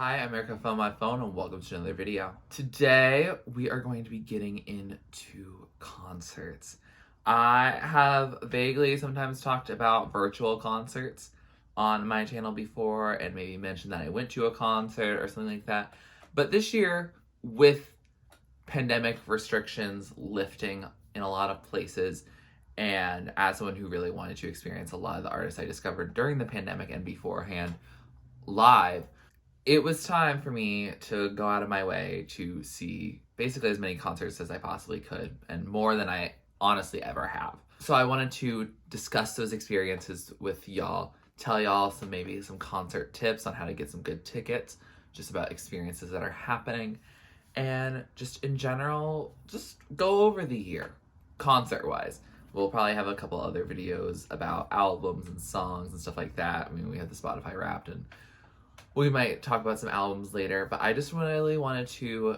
Hi, I'm Erica from my phone and welcome to another video. Today, we are going to be getting into concerts. I have vaguely sometimes talked about virtual concerts on my channel before and maybe mentioned that I went to a concert or something like that. But this year, with pandemic restrictions lifting in a lot of places, and as someone who really wanted to experience a lot of the artists I discovered during the pandemic and beforehand live, it was time for me to go out of my way to see basically as many concerts as I possibly could, and more than I honestly ever have. So I wanted to discuss those experiences with y'all, tell y'all maybe some concert tips on how to get some good tickets, just about experiences that are happening, and just in general, just go over the year, concert-wise. We'll probably have a couple other videos about albums and songs and stuff like that. I mean, we have the Spotify Wrapped, and we might talk about some albums later, but I just really wanted to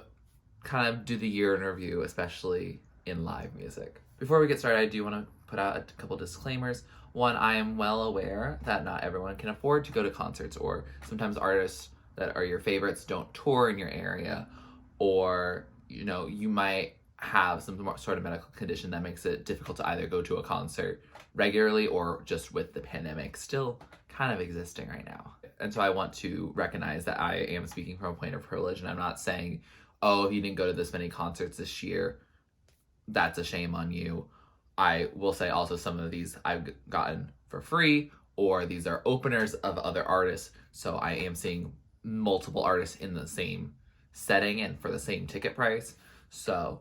kind of do the year in review, especially in live music. Before we get started, I do want to put out a couple disclaimers. One, I am well aware that not everyone can afford to go to concerts, or sometimes artists that are your favorites don't tour in your area, or, you know, you might have some sort of medical condition that makes it difficult to either go to a concert regularly or just with the pandemic still kind of existing right now. And so I want to recognize that I am speaking from a point of privilege, and I'm not saying, oh, if you didn't go to this many concerts this year, that's a shame on you. I will say also some of these I've gotten for free, or these are openers of other artists. So I am seeing multiple artists in the same setting and for the same ticket price. So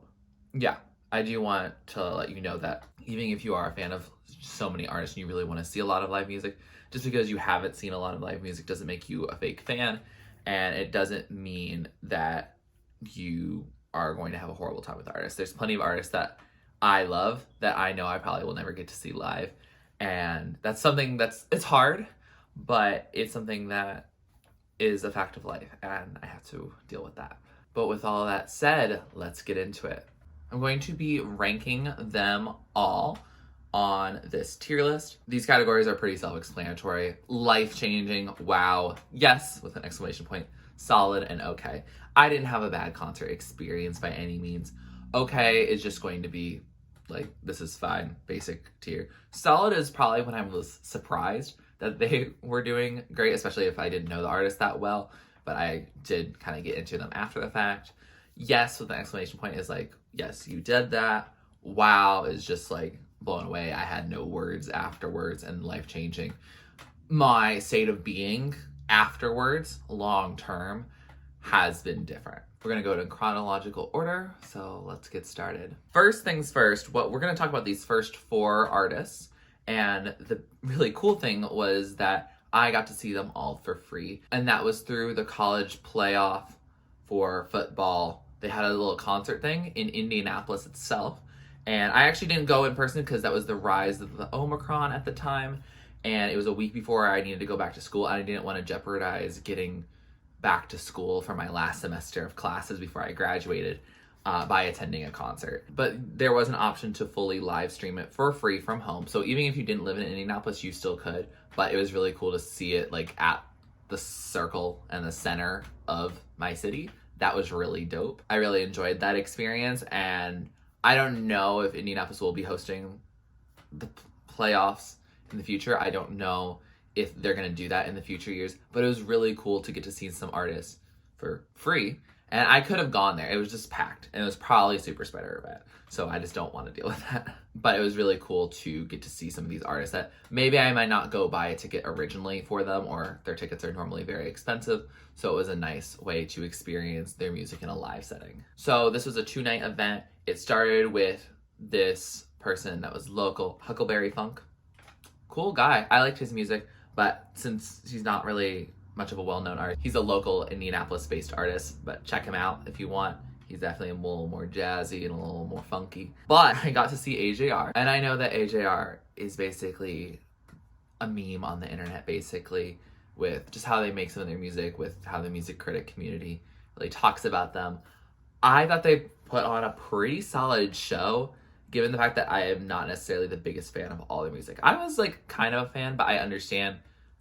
yeah, I do want to let you know that even if you are a fan of so many artists and you really want to see a lot of live music, just because you haven't seen a lot of live music doesn't make you a fake fan, and it doesn't mean that you are going to have a horrible time with artists. There's plenty of artists that I love that I know I probably will never get to see live, and that's something it's hard, but it's something that is a fact of life, and I have to deal with that. But with all that said, let's get into it. I'm going to be ranking them all on this tier list. These categories are pretty self-explanatory. Life-changing, wow, yes, with an exclamation point, solid, and okay. I didn't have a bad concert experience by any means. Okay is just going to be like, this is fine, basic tier. Solid is probably when I was surprised that they were doing great, especially if I didn't know the artist that well, but I did kind of get into them after the fact. Yes, with an exclamation point is like, yes, you did that. Wow is just like blown away. I had no words afterwards, and life-changing. My state of being afterwards, long term, has been different. We're gonna go in chronological order, so let's get started. First things first, we're gonna talk about these first four artists, and the really cool thing was that I got to see them all for free, and that was through the college playoff for football. They had a little concert thing in Indianapolis itself, and I actually didn't go in person because that was the rise of the Omicron at the time, and it was a week before I needed to go back to school, and I didn't want to jeopardize getting back to school for my last semester of classes before I graduated by attending a concert. But there was an option to fully live stream it for free from home, so even if you didn't live in Indianapolis, you still could, but it was really cool to see it like at the circle and the center of my city. That was really dope. I really enjoyed that experience, and I don't know if Indianapolis will be hosting the playoffs in the future. I don't know if they're going to do that in the future years, but it was really cool to get to see some artists for free, and I could have gone there. It was just packed, and it was probably a super spreader event, so I just don't want to deal with that. But it was really cool to get to see some of these artists that maybe I might not go buy a ticket originally for them, or their tickets are normally very expensive, so it was a nice way to experience their music in a live setting. So this was a 2-night event. It started with this person that was local, Huckleberry Funk. Cool guy. I liked his music, but since he's not really much of a well-known artist, he's a local Indianapolis-based artist, but check him out if you want. He's definitely a little more jazzy and a little more funky. But I got to see AJR, and I know that AJR is basically a meme on the internet, basically, with just how they make some of their music, with how the music critic community really talks about them. I thought they put on a pretty solid show, given the fact that I am not necessarily the biggest fan of all their music. I was like kind of a fan, but I understand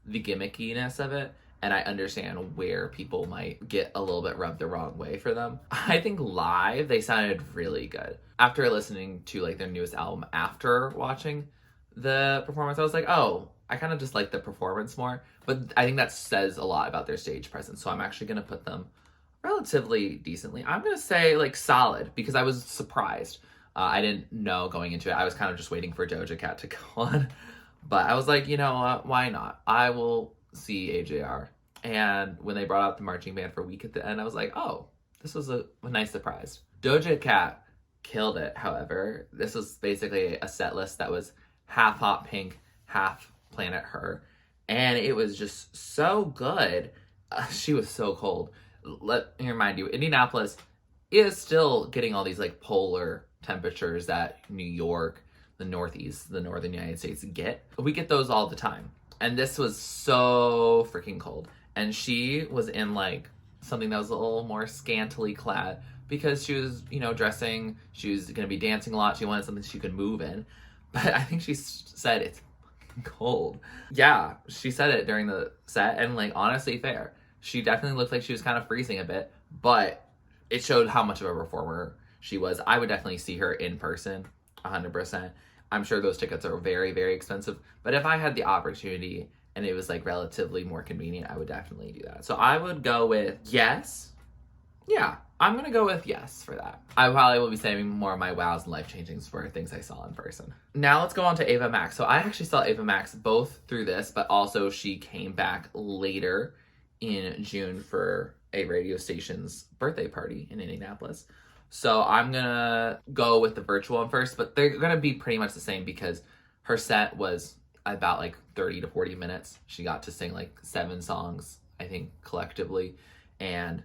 the gimmickiness of it, and I understand where people might get a little bit rubbed the wrong way for them. I think live they sounded really good. After listening to like their newest album after watching the performance, I was like, oh, I kind of just like the performance more. But I think that says a lot about their stage presence. So I'm actually going to put them relatively decently. I'm going to say like solid because I was surprised. I didn't know going into it. I was kind of just waiting for Doja Cat to go on. But I was like, you know what? Why not? I will see AJR. And when they brought out the marching band for Week at the end, I was like, oh, this was a nice surprise. Doja Cat killed it, however. This was basically a set list that was half Hot Pink, half Planet Her. And it was just so good. She was so cold. Let me remind you, Indianapolis is still getting all these like polar temperatures that New York, the Northeast, the Northern United States get. We get those all the time. And this was so freaking cold. And she was in like something that was a little more scantily clad because she was, you know, dressing, she was going to be dancing a lot. She wanted something she could move in. But I think she said it's cold. Yeah, she said it during the set, and like honestly fair. She definitely looked like she was kind of freezing a bit, but it showed how much of a performer she was. I would definitely see her in person, 100%. I'm sure those tickets are very, very expensive, but if I had the opportunity and it was like relatively more convenient, I would definitely do that. So I would go with yes. Yeah, I'm gonna go with yes for that. I probably will be saving more of my wows and life changings for things I saw in person. Now let's go on to Ava Max. So I actually saw Ava Max both through this, but also she came back later in June for a radio station's birthday party in Indianapolis. So I'm gonna go with the virtual one first, but they're gonna be pretty much the same because her set was about like 30 to 40 minutes. She got to sing like 7 songs, I think, collectively, and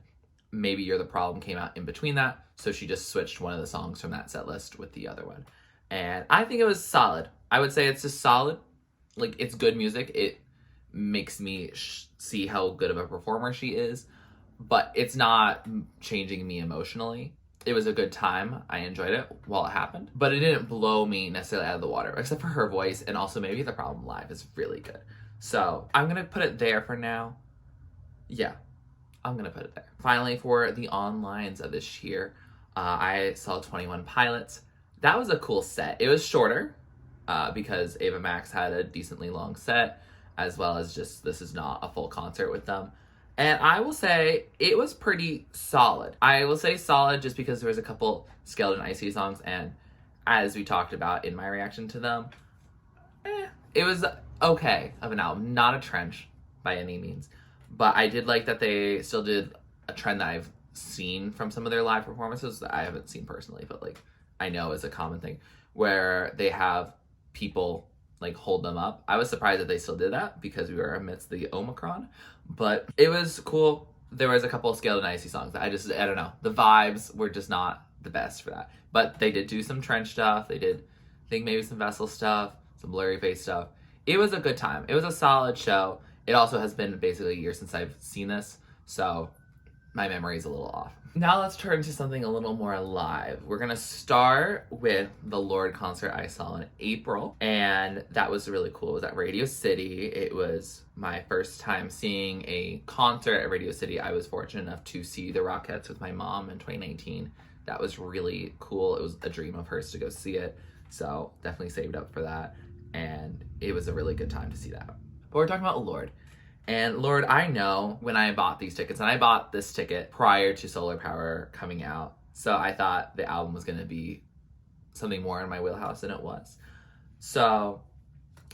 Maybe You're the Problem came out in between that, so she just switched one of the songs from that set list with the other one. And I think it was solid. I would say it's just solid. Like, it's good music. It makes me see how good of a performer she is, but it's not changing me emotionally. It was a good time. I enjoyed it while it happened, but it didn't blow me necessarily out of the water, except for her voice, and also Maybe the Problem live is really good. So I'm gonna put it there for now. Yeah, I'm gonna put it there. Finally, for the onlines of this year, I saw 21 Pilots. That was a cool set. It was shorter because Ava Max had a decently long set, as well as just this is not a full concert with them. And I will say it was pretty solid. I will say solid just because there was a couple Skeleton Icy songs, and as we talked about in my reaction to them, it was okay of an album. Not a trench by any means. But I did like that they still did a trend that I've seen from some of their live performances that I haven't seen personally, but like I know is a common thing, where they have people like hold them up. I was surprised that they still did that because we were amidst the Omicron, but it was cool. There was a couple of Skeleton Icy songs that I don't know. The vibes were just not the best for that. But they did do some trench stuff. They did, I think maybe some Vessel stuff, some Blurry Face stuff. It was a good time. It was a solid show. It also has been basically a year since I've seen this, so my memory is a little off. Now let's turn to something a little more live. We're gonna start with the Lorde concert I saw in April, and that was really cool. It was at Radio City. It was my first time seeing a concert at Radio City. I was fortunate enough to see the Rockettes with my mom in 2019. That was really cool. It was a dream of hers to go see it, so definitely saved up for that, and it was a really good time to see that. But we're talking about Lorde. And Lorde, I know when I bought these tickets, and I bought this ticket prior to Solar Power coming out, so I thought the album was going to be something more in my wheelhouse than it was. So,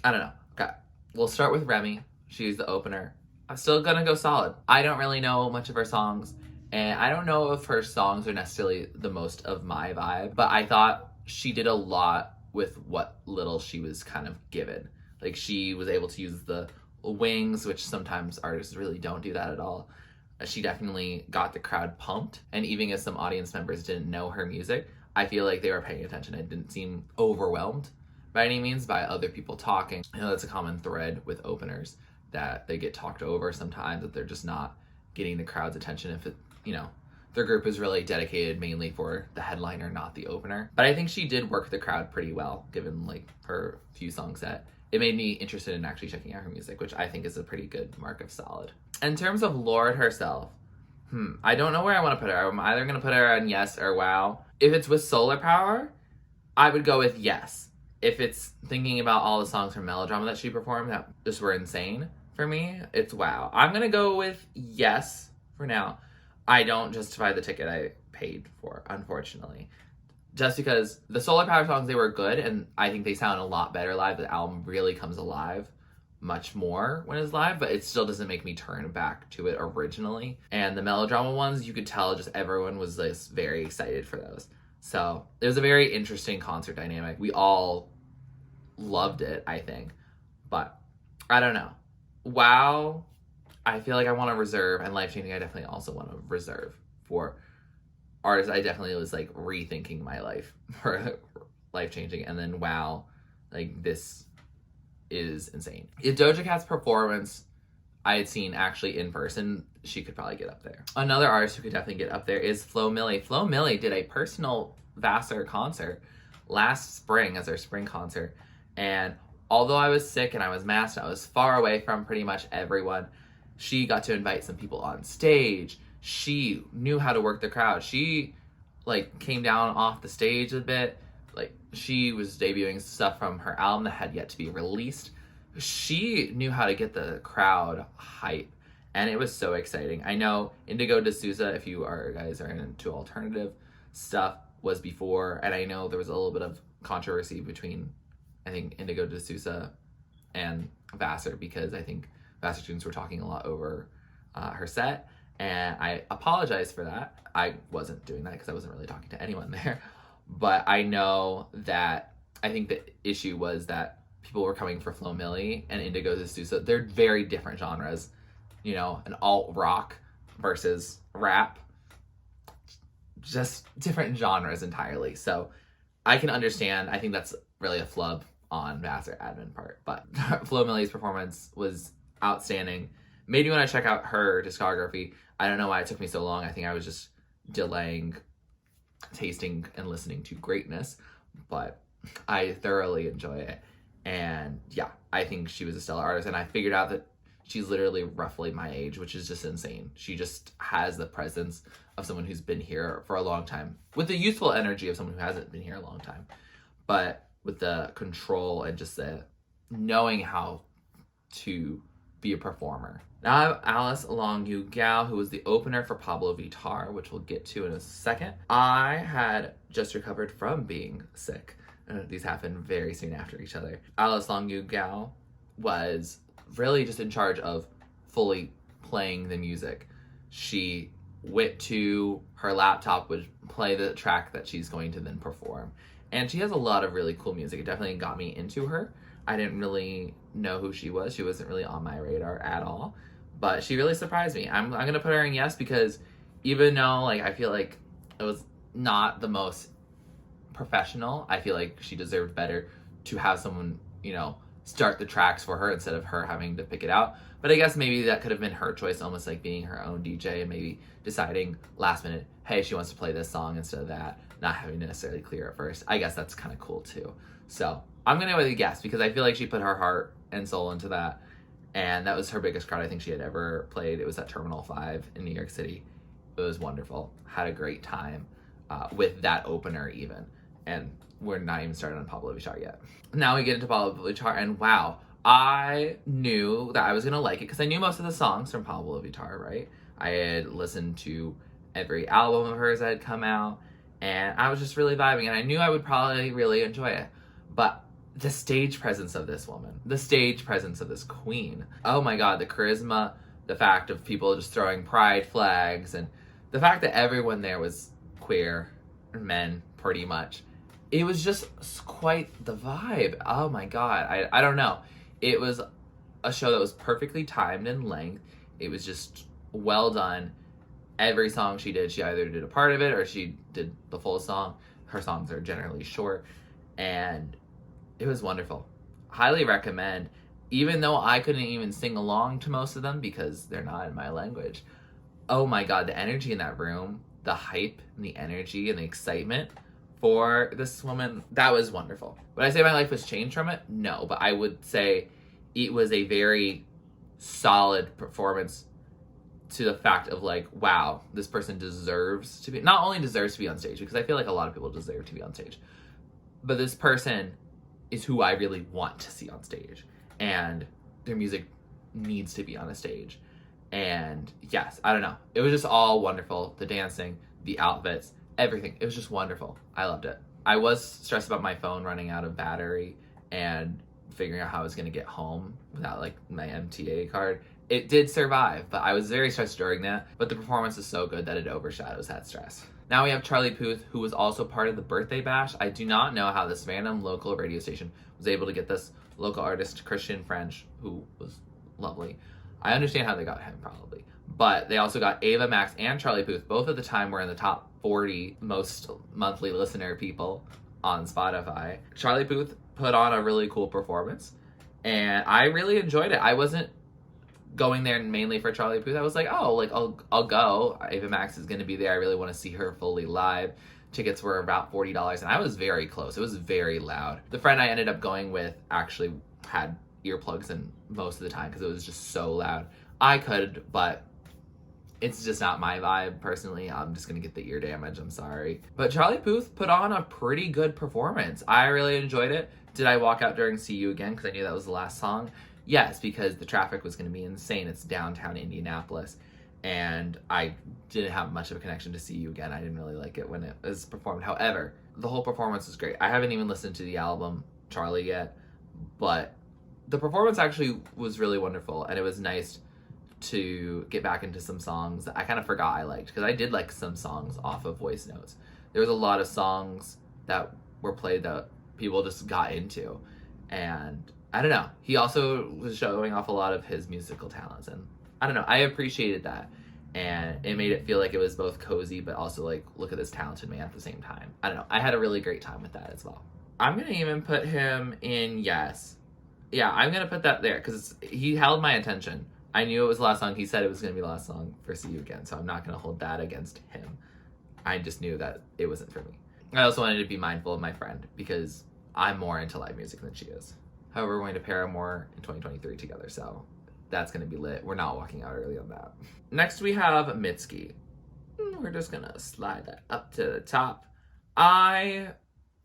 I don't know. Okay, we'll start with Remy. She's the opener. I'm still going to go solid. I don't really know much of her songs, and I don't know if her songs are necessarily the most of my vibe, but I thought she did a lot with what little she was kind of given. Like, she was able to use the wings, which sometimes artists really don't do that at all. She definitely got the crowd pumped, and even if some audience members didn't know her music, I feel like they were paying attention. It didn't seem overwhelmed by any means by other people talking. I know that's a common thread with openers, that they get talked over sometimes, that they're just not getting the crowd's attention if it, you know, their group is really dedicated mainly for the headliner, not the opener. But I think she did work the crowd pretty well, given like her few song set. it made me interested in actually checking out her music, which I think is a pretty good mark of solid. In terms of Lorde herself, I don't know where I want to put her. I'm either going to put her on yes or wow. If it's with solar power, I would go with yes. If it's thinking about all the songs from Melodrama that she performed that just were insane for me, it's wow. I'm going to go with yes for now. I don't justify the ticket I paid for, unfortunately. Just because the solar power songs, they were good, and I think they sound a lot better live. The album really comes alive much more when it's live, but it still doesn't make me turn back to it originally. And the Melodrama ones, you could tell just everyone was just very excited for those. So it was a very interesting concert dynamic. We all loved it, I think. But I don't know. Wow, I feel like I want to reserve, and Life Changing I definitely also want to reserve for artists. I definitely was like rethinking my life for Life Changing, and then wow, like this is insane. If Doja Cat's performance I had seen actually in person, she could probably get up there. Another artist who could definitely get up there is Flo Milli. Flo Milli did a personal Vassar concert last spring as their spring concert, and although I was sick and I was masked, I was far away from pretty much everyone, she got to invite some people on stage. She knew how to work the crowd. She like came down off the stage a bit. Like she was debuting stuff from her album that had yet to be released. She knew how to get the crowd hype, and it was so exciting. I know Indigo D'Souza, if you guys are into alternative stuff, was before, and I know there was a little bit of controversy between, I think, Indigo D'Souza and Vassar, because I think Vassar students were talking a lot over her set, and I apologize for that. I wasn't doing that because I wasn't really talking to anyone there, but I know that I think the issue was that people were coming for Flo Milli and Indigo D'Souza. They're very different genres, you know, an alt rock versus rap, just different genres entirely. So I can understand. I think that's really a flub on Vassar admin part, but Flo Milli's performance was outstanding. Made me want to check out her discography. I don't know why it took me so long. I think I was just delaying tasting and listening to greatness, but I thoroughly enjoy it. And yeah, I think she was a stellar artist, and I figured out that she's literally roughly my age, which is just insane. She just has the presence of someone who's been here for a long time, with the youthful energy of someone who hasn't been here a long time, but with the control and just the knowing how to be a performer. Now I have Alice Longu Gao, who was the opener for Pablo Vittar, which we'll get to in a second. I had just recovered from being sick. These happened very soon after each other. Alice Longu Gao was really just in charge of fully playing the music. She went to her laptop, would play the track that she's going to then perform. And she has a lot of really cool music. It definitely got me into her. I didn't really know who she was. She wasn't really on my radar at all. But she really surprised me. I'm going to put her in yes, because even though like I feel like it was not the most professional, I feel like she deserved better to have someone, you know, start the tracks for her instead of her having to pick it out. But I guess maybe that could have been her choice, almost like being her own DJ and maybe deciding last minute, hey, she wants to play this song instead of that, not having to necessarily clear it first. I guess that's kind of cool too. So I'm gonna go with a guess, because I feel like she put her heart and soul into that, and that was her biggest crowd I think she had ever played. It was at Terminal 5 in New York City. It was wonderful. Had a great time with that opener even. And we're not even started on Pablo Vittar yet. Now we get into Pablo Vittar, and wow, I knew that I was gonna like it because I knew most of the songs from Pablo Vittar, right? I had listened to every album of hers that had come out, and I was just really vibing, and I knew I would probably really enjoy it. But the stage presence of this woman, the stage presence of this queen, oh my god, the charisma, the fact of people just throwing pride flags, and the fact that everyone there was queer, men, pretty much. It was just quite the vibe. Oh my god, I don't know. It was a show that was perfectly timed in length. It was just well done. Every song she did, she either did a part of it or she did the full song. Her songs are generally short, and it was wonderful. Highly recommend, even though I couldn't even sing along to most of them because they're not in my language. Oh my god, the energy in that room, the hype and the energy and the excitement for this woman. That was wonderful. Would I say my life was changed from it? No, but I would say it was a very solid performance to the fact of like, wow, this person deserves to be, not only deserves to be on stage, because I feel like a lot of people deserve to be on stage, but this person is who I really want to see on stage, and their music needs to be on a stage. And yes, I don't know. It was just all wonderful. The dancing, the outfits, everything. It was just wonderful. I loved it. I was stressed about my phone running out of battery and figuring out how I was going to get home without like my MTA card. It did survive, but I was very stressed during that. But the performance is so good that it overshadows that stress. Now we have Charlie Puth, who was also part of the birthday bash. I do not know how this random local radio station was able to get this local artist, Christian French, who was lovely. I understand how they got him, probably. But they also got Ava Max and Charlie Puth. Both at the time were in the top 40 most monthly listener people on Spotify. Charlie Puth put on a really cool performance, and I really enjoyed it. I wasn't going there mainly for Charlie Puth. I was like, oh, like I'll go. Ava Max is going to be there. I really want to see her fully live. Tickets were about $40, and I was very close. It was very loud. The friend I ended up going with actually had earplugs in most of the time because it was just so loud. I could, but it's just not my vibe personally. I'm just gonna get the ear damage. I'm sorry. But Charlie Puth put on a pretty good performance. I really enjoyed it. Did I walk out during See You Again because I knew that was the last song? Yes, because the traffic was gonna be insane. It's downtown Indianapolis, and I didn't have much of a connection to See You Again. I didn't really like it when it was performed. However, the whole performance was great. I haven't even listened to the album Charlie yet, but the performance actually was really wonderful, and it was nice to get back into some songs that I kind of forgot I liked, because I did like some songs off of Voice Notes. There was a lot of songs that were played that people just got into, and I don't know. He also was showing off a lot of his musical talents, and I don't know. I appreciated that, and it made it feel like it was both cozy, but also like, look at this talented man at the same time. I don't know. I had a really great time with that as well. I'm gonna even put him in Yes. Yeah, I'm gonna put that there because he held my attention. I knew it was the last song. He said it was gonna be the last song for See You Again, so I'm not gonna hold that against him. I just knew that it wasn't for me. I also wanted to be mindful of my friend because I'm more into live music than she is. However, we're going to Paramore in 2023 together, so that's gonna be lit. We're not walking out early on that. Next we have Mitski. We're just gonna slide that up to the top. I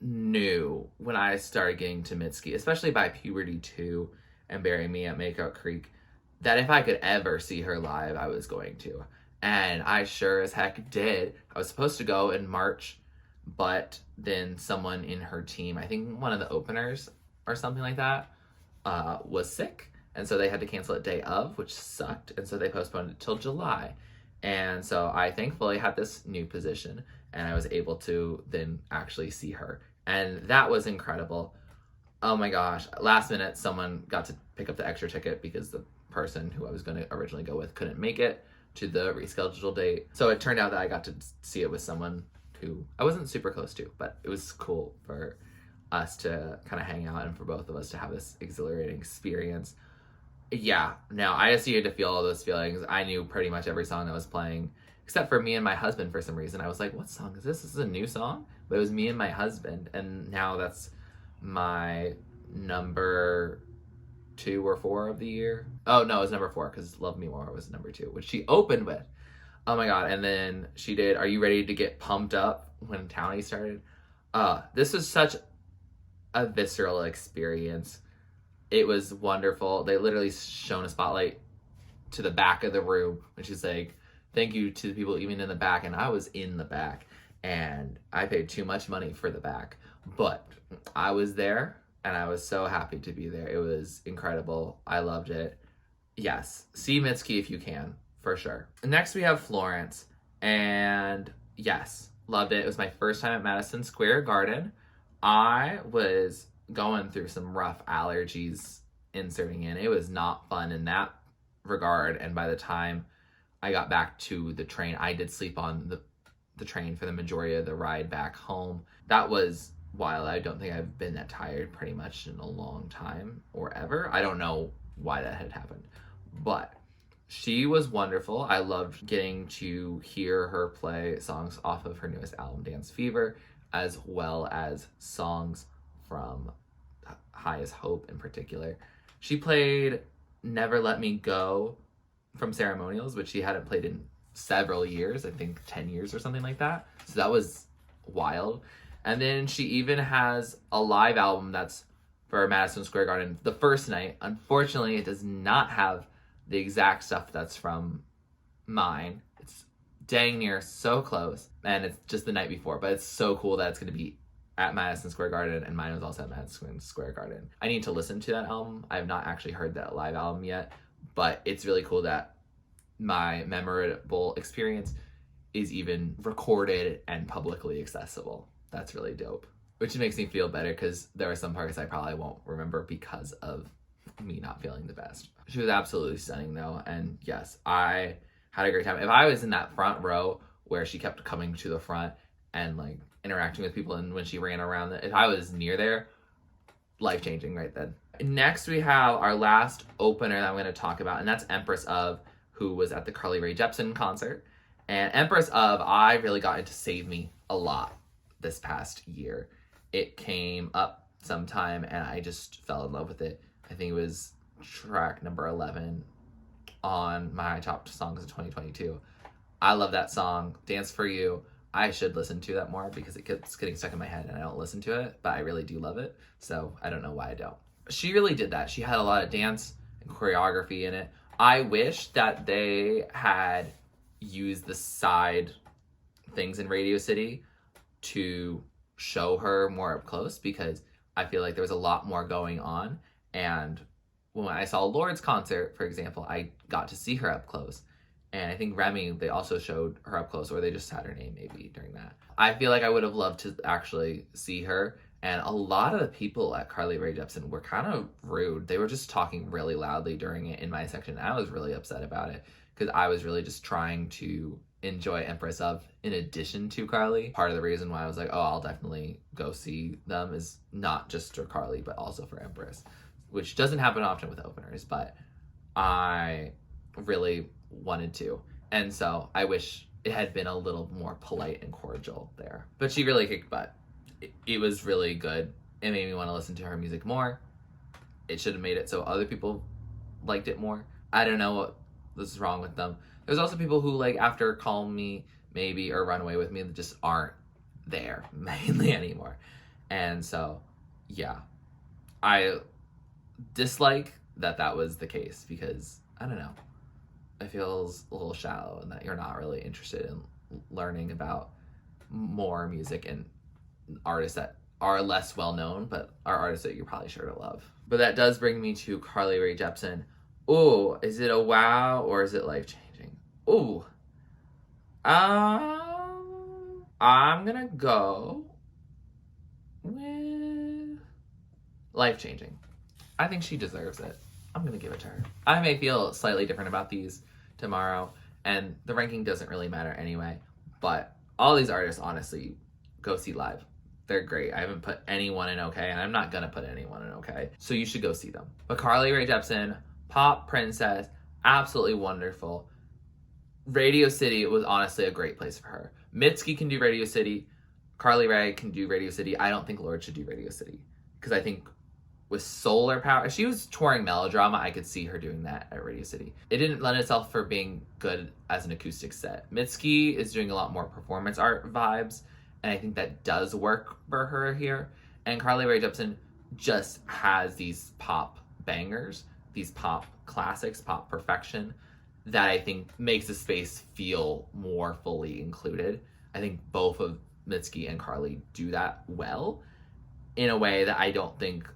knew when I started getting to Mitski, especially by Puberty 2 and Bury Me at Makeout Creek, that if I could ever see her live, I was going to. And I sure as heck did. I was supposed to go in March, but then someone in her team, I think one of the openers or something like that, was sick. And so they had to cancel it day of, which sucked. And so they postponed it till July. And so I thankfully had this new position, and I was able to then actually see her. And that was incredible. Oh my gosh. Last minute, someone got to pick up the extra ticket because the person who I was going to originally go with couldn't make it to the rescheduled date. So it turned out that I got to see it with someone who I wasn't super close to, but it was cool for us to kind of hang out and for both of us to have this exhilarating experience. Yeah, now I just needed to feel all those feelings. I knew pretty much every song that was playing, except for Me and My Husband for some reason. I was like, what song is this? This is a new song? But it was Me and My Husband, and now that's my number 2 or 4 of the year. Oh, no, it was number 4, because Love Me More was number 2, which she opened with. Oh my god, and then she did Are You Ready to Get Pumped Up when Townie started. This was such a visceral experience. It was wonderful. They literally shone a spotlight to the back of the room, which is like, thank you to the people even in the back, and I was in the back, and I paid too much money for the back, but I was there, and I was so happy to be there. It was incredible. I loved it. Yes, see Mitski if you can, for sure. Next we have Florence, and yes, loved it. It was my first time at Madison Square Garden. I was going through some rough allergies inserting in. It was not fun in that regard, and by the time I got back to the train, I did sleep on the train for the majority of the ride back home. That was wild. I don't think I've been that tired pretty much in a long time or ever. I don't know why that had happened, but she was wonderful. I loved getting to hear her play songs off of her newest album, Dance Fever. as well as songs from Highest Hope in particular. She played Never Let Me Go from Ceremonials, which she hadn't played in several years, I think 10 years or something like that. So that was wild. And then she even has a live album that's for Madison Square Garden the first night. Unfortunately, it does not have the exact stuff that's from mine. It's dang near so close, and it's just the night before, but it's so cool that it's going to be at Madison Square Garden, and mine was also at Madison Square Garden. I need to listen to that album. I have not actually heard that live album yet, but it's really cool that my memorable experience is even recorded and publicly accessible. That's really dope. Which makes me feel better because there are some parts I probably won't remember because of me not feeling the best. She was absolutely stunning though, and yes, I had a great time. If I was in that front row where she kept coming to the front and like interacting with people, and when she ran around, if I was near there, life-changing right then. Next, we have our last opener that I'm going to talk about, and that's Empress of, who was at the Carly Rae Jepsen concert. And Empress of, I really got into Save Me a lot this past year. It came up sometime, and I just fell in love with it. I think it was track number 11 on my top songs of 2022. I love that song, Dance For You. I should listen to that more because it keeps getting stuck in my head and I don't listen to it, but I really do love it. So I don't know why I don't. She really did that. She had a lot of dance and choreography in it. I wish that they had used the side things in Radio City to show her more up close, because I feel like there was a lot more going on. And when I saw Lord's concert, for example, I got to see her up close. And I think Remy, they also showed her up close, or they just had her name maybe during that. I feel like I would have loved to actually see her. And a lot of the people at Carly Rae Jepsen were kind of rude. They were just talking really loudly during it in my section. I was really upset about it because I was really just trying to enjoy Empress of in addition to Carly. Part of the reason why I was like, oh, I'll definitely go see them is not just for Carly, but also for Empress, which doesn't happen often with openers, but I really wanted to. And so I wish it had been a little more polite and cordial there. But she really kicked butt. It was really good. It made me want to listen to her music more. It should have made it so other people liked it more. I don't know what was wrong with them. There's also people who, like, after Call Me Maybe or Run Away With Me, that just aren't there mainly anymore. And so, yeah. I dislike that was the case because, I don't know, it feels a little shallow and that you're not really interested in learning about more music and artists that are less well known, but are artists that you're probably sure to love. But that does bring me to Carly Rae Jepsen. Ooh, is it a wow or is it life-changing? Ooh. I'm gonna go with life-changing. I think she deserves it. I'm gonna give it to her. I may feel slightly different about these tomorrow, and the ranking doesn't really matter anyway, but all these artists, honestly, go see live. They're great. I haven't put anyone in okay, and I'm not gonna put anyone in okay, so you should go see them. But Carly Rae Jepsen, pop princess, absolutely wonderful. Radio City was honestly a great place for her. Mitski can do Radio City. Carly Rae can do Radio City. I don't think Lorde should do Radio City, because I think with Solar Power, if she was touring Melodrama, I could see her doing that at Radio City. It didn't lend itself for being good as an acoustic set. Mitski is doing a lot more performance art vibes, and I think that does work for her here. And Carly Rae Jepsen just has these pop bangers, these pop classics, pop perfection, that I think makes the space feel more fully included. I think both of Mitski and Carly do that well in a way that I don't think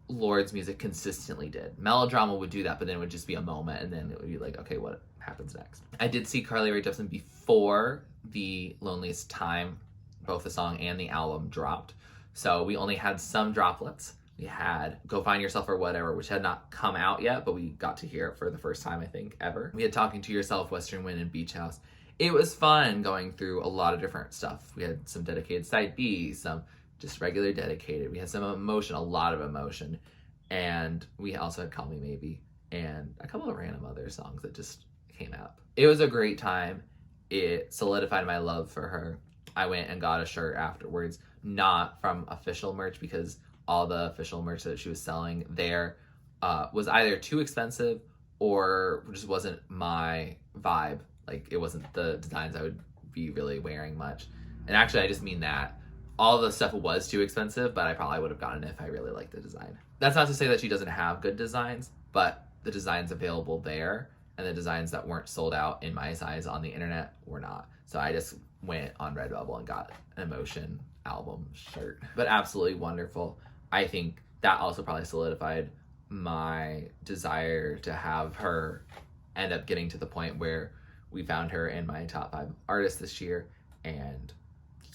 Lorde's music consistently did. Melodrama would do that, but then it would just be a moment, and then it would be like, okay, what happens next? I did see Carly Rae Jepsen before The Loneliest Time, both the song and the album dropped. So we only had some droplets. We had Go Find Yourself or Whatever, which had not come out yet, but we got to hear it for the first time, I think, ever. We had Talking to Yourself, Western Wind, and Beach House. It was fun going through a lot of different stuff. We had some dedicated side B, some just regular dedicated. We had some emotion, a lot of emotion. And we also had Call Me Maybe and a couple of random other songs that just came out. It was a great time. It solidified my love for her. I went and got a shirt afterwards, not from official merch, because all the official merch that she was selling there was either too expensive or just wasn't my vibe. Like, it wasn't the designs I would be really wearing much. And actually, I just mean that all the stuff was too expensive, but I probably would have gotten it if I really liked the design. That's not to say that she doesn't have good designs, but the designs available there and the designs that weren't sold out in my size on the internet were not. So I just went on Redbubble and got an Emotion album shirt. But absolutely wonderful. I think that also probably solidified my desire to have her end up getting to the point where we found her in my top 5 artists this year. And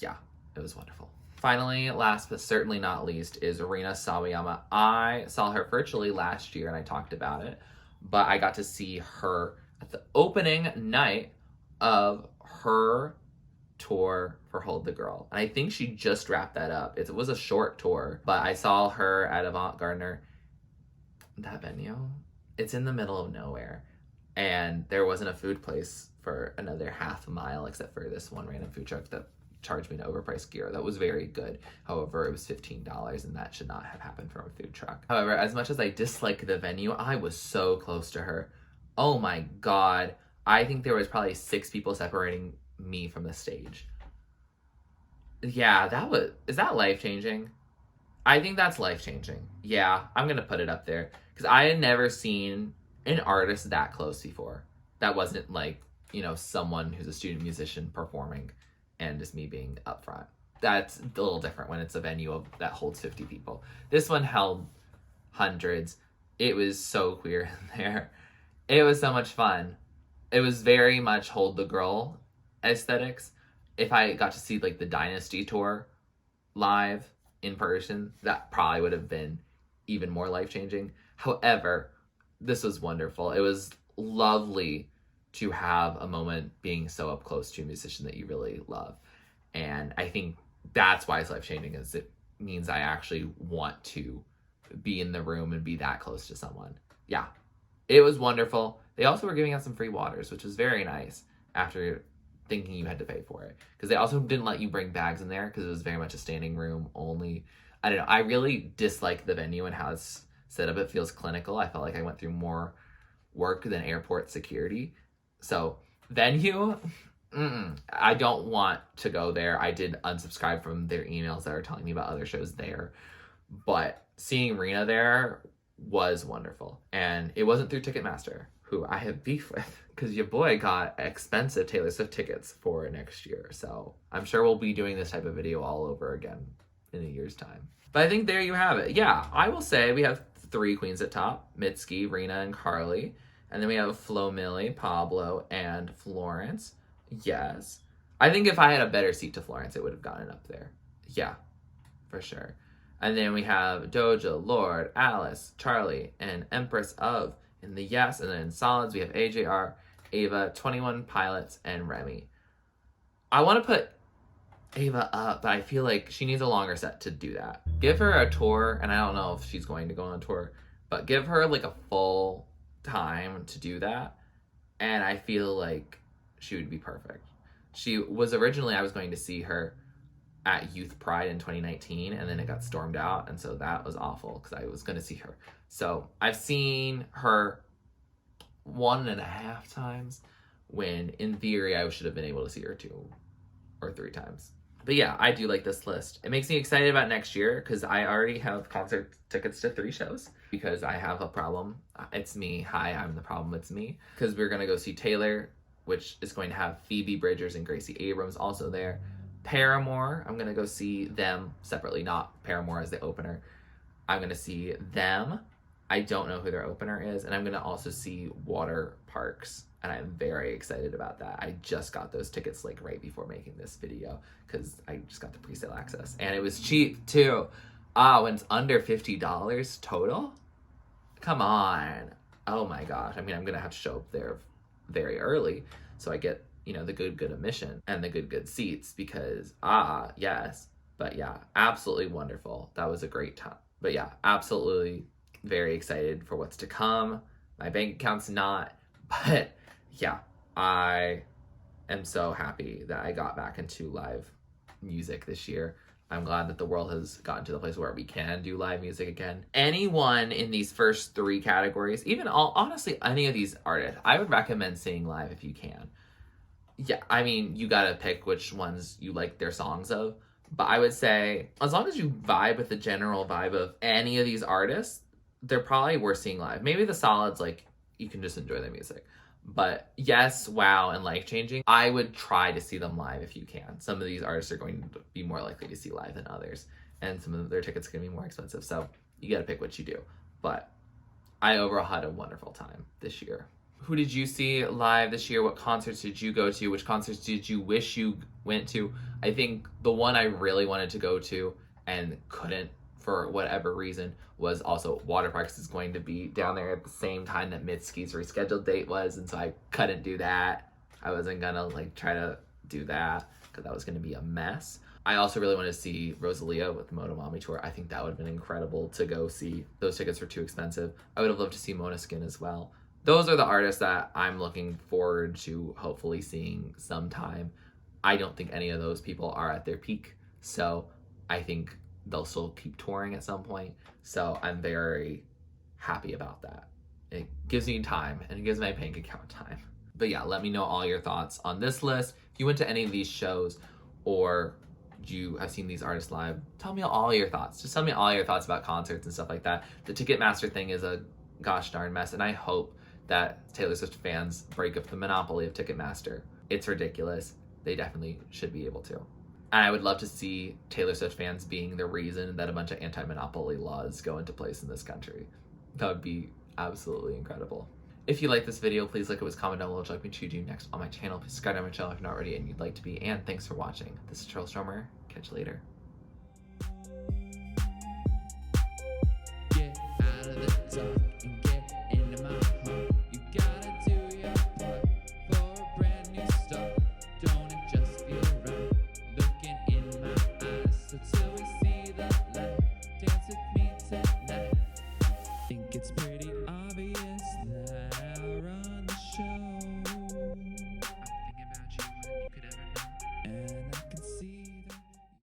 yeah, it was wonderful. Finally, last but certainly not least, is Rina Sawayama. I saw her virtually last year and I talked about it, but I got to see her at the opening night of her tour for Hold the Girl. And I think she just wrapped that up. It was a short tour, but I saw her at Avant Gardner. That venue, it's in the middle of nowhere. And there wasn't a food place for another half a mile except for this one random food truck that charged me an overpriced gear. That was very good. However, it was $15 and that should not have happened from a food truck. However, as much as I dislike the venue, I was so close to her. Oh my God. I think there was probably 6 people separating me from the stage. Yeah, is that life-changing? I think that's life-changing. Yeah, I'm gonna put it up there. Because I had never seen an artist that close before. That wasn't like, someone who's a student musician performing and just me being up front. That's a little different when it's a venue that holds 50 people. This one held hundreds. It was so queer in there. It was so much fun. It was very much Hold the Girl aesthetics. If I got to see like the Dynasty tour live in person, that probably would have been even more life-changing. However, this was wonderful. It was lovely to have a moment being so up close to a musician that you really love. And I think that's why it's life-changing, is it means I actually want to be in the room and be that close to someone. Yeah, it was wonderful. They also were giving out some free waters, which was very nice after thinking you had to pay for it. Because they also didn't let you bring bags in there because it was very much a standing room only. I don't know. I really dislike the venue and how it's set up. It feels clinical. I felt like I went through more work than airport security. So venue, I don't want to go there. I did unsubscribe from their emails that are telling me about other shows there. But seeing Rina there was wonderful. And it wasn't through Ticketmaster, who I have beef with, because your boy got expensive Taylor Swift tickets for next year. So I'm sure we'll be doing this type of video all over again in a year's time. But I think there you have it. Yeah, I will say we have 3 queens at top: Mitski, Rina, and Carly. And then we have Flo Milli, Pablo, and Florence. Yes. I think if I had a better seat to Florence, it would have gotten up there. Yeah, for sure. And then we have Doja, Lorde, Alice, Charlie, and Empress of in the yes. And then in solids, we have AJR, Ava, 21 Pilots, and Remy. I want to put Ava up, but I feel like she needs a longer set to do that. Give her a tour, and I don't know if she's going to go on a tour, but give her like a full time to do that, and I feel like she would be perfect. She was originally, I was going to see her at Youth Pride in 2019, and then it got stormed out, and so that was awful because I was going to see her. So I've seen her 1.5 times, when in theory I should have been able to see her 2 or 3 times. But yeah, I do like this list. It makes me excited about next year because I already have concert tickets to 3 shows because I have a problem. It's me. Hi, I'm the problem. It's me. Because we're going to go see Taylor, which is going to have Phoebe Bridgers and Gracie Abrams also there. Paramore, I'm going to go see them separately, not Paramore as the opener. I'm going to see them. I don't know who their opener is. And I'm going to also see Water Parks. And I'm very excited about that. I just got those tickets like right before making this video because I just got the presale access. And it was cheap too. When it's under $50 total? Come on. Oh my gosh. I mean, I'm going to have to show up there very early so I get, the good admission and the good seats because, yes. But yeah, absolutely wonderful. That was a great time. But yeah, absolutely very excited for what's to come. My bank account's not, but yeah, I am so happy that I got back into live music this year. I'm glad that the world has gotten to the place where we can do live music again. Anyone in these first 3 categories, even honestly, any of these artists, I would recommend seeing live if you can. Yeah, I mean, you gotta pick which ones you like their songs of. But I would say, as long as you vibe with the general vibe of any of these artists, they're probably worth seeing live. Maybe the solids, like, you can just enjoy their music. But yes, wow, and life-changing, I would try to see them live if you can. Some of these artists are going to be more likely to see live than others. And some of their tickets are going to be more expensive. So you got to pick what you do. But I overall had a wonderful time this year. Who did you see live this year? What concerts did you go to? Which concerts did you wish you went to? I think the one I really wanted to go to and couldn't for whatever reason was also Water Parks is going to be down there at the same time that Mitski's rescheduled date was, and so I couldn't do that. I wasn't gonna like try to do that because that was gonna be a mess. I also really wanted to see Rosalia with the Motomami tour. I think that would have been incredible to go see. Those tickets were too expensive. I would have loved to see Måneskin as well. Those are the artists that I'm looking forward to hopefully seeing sometime. I don't think any of those people are at their peak, so I think they'll still keep touring at some point. So I'm very happy about that. It gives me time, and it gives my bank account time. But yeah, let me know all your thoughts on this list. If you went to any of these shows or you have seen these artists live, tell me all your thoughts. Just tell me all your thoughts about concerts and stuff like that. The Ticketmaster thing is a gosh darn mess, and I hope that Taylor Swift fans break up the monopoly of Ticketmaster. It's ridiculous. They definitely should be able to. And I would love to see Taylor Swift fans being the reason that a bunch of anti-monopoly laws go into place in this country. That would be absolutely incredible. If you like this video, please like it, comment down below what you'd like me to do next on my channel. Please subscribe to my channel if you're not already and you'd like to be. And thanks for watching. This is TurtleStormer. Catch you later. Get out of the dark and get into my heart. You gotta do your part for a brand new start. Don't it just feel right? Looking in my eyes until we see the light. Dance with me tonight. Think it's pretty